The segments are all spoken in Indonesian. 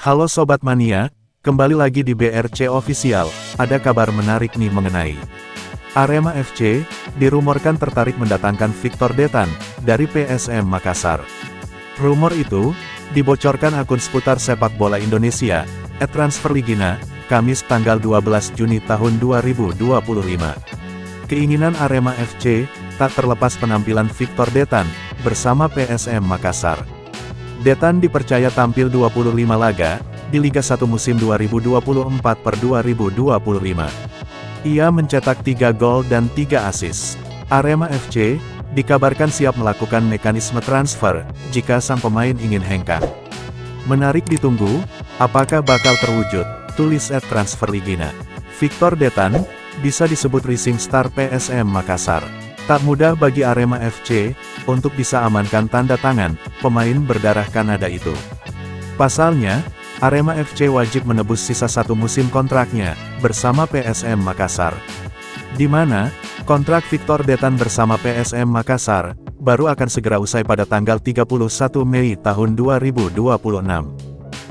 Halo Sobat Mania, kembali lagi di BRC Official. Ada kabar menarik nih mengenai Arema FC, dirumorkan tertarik mendatangkan Victor Detan, dari PSM Makassar. Rumor itu, dibocorkan akun seputar sepak bola Indonesia, @transferligina, Kamis tanggal 12 Juni tahun 2025. Keinginan Arema FC, tak terlepas penampilan Victor Detan, bersama PSM Makassar. Detan dipercaya tampil 25 laga, di Liga 1 musim 2024/2025. Ia mencetak 3 gol dan 3 assist. Arema FC, dikabarkan siap melakukan mekanisme transfer, jika sang pemain ingin hengkang. Menarik ditunggu, apakah bakal terwujud, tulis @transferligina. Victor Detan, bisa disebut rising star PSM Makassar. Tak mudah bagi Arema FC, untuk bisa amankan tanda tangan, pemain berdarah Kanada itu. Pasalnya, Arema FC wajib menebus sisa 1 musim kontraknya, bersama PSM Makassar. Di mana, kontrak Victor Detan bersama PSM Makassar, baru akan segera usai pada tanggal 31 Mei tahun 2026.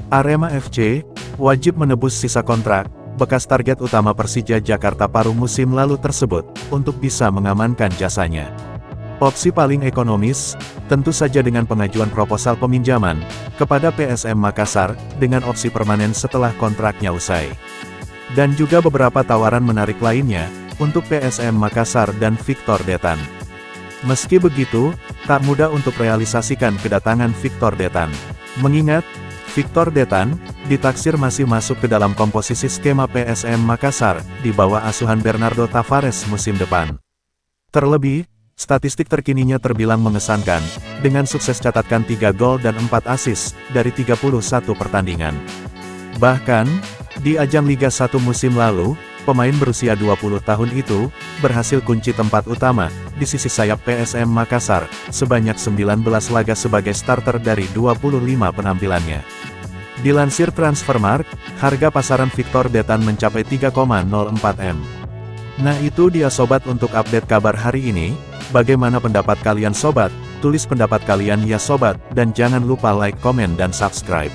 Arema FC, wajib menebus sisa kontrak, bekas target utama Persija Jakarta paruh musim lalu tersebut, untuk bisa mengamankan jasanya. Opsi paling ekonomis, tentu saja dengan pengajuan proposal peminjaman, kepada PSM Makassar, dengan opsi permanen setelah kontraknya usai. Dan juga beberapa tawaran menarik lainnya, untuk PSM Makassar dan Victor Detan. Meski begitu, tak mudah untuk realisasikan kedatangan Victor Detan. Mengingat, Victor Detan, ditaksir masih masuk ke dalam komposisi skema PSM Makassar, di bawah asuhan Bernardo Tavares musim depan. Terlebih, statistik terkininya terbilang mengesankan, dengan sukses catatkan 3 gol dan 4 assist, dari 31 pertandingan. Bahkan, di ajang Liga 1 musim lalu, pemain berusia 20 tahun itu, berhasil kunci tempat utama, di sisi sayap PSM Makassar, sebanyak 19 laga sebagai starter dari 25 penampilannya. Dilansir Transfermarkt, harga pasaran Victor Detan mencapai 3,04 M. Nah itu dia sobat untuk update kabar hari ini. Bagaimana pendapat kalian sobat? Tulis pendapat kalian ya sobat, dan jangan lupa like, komen dan subscribe.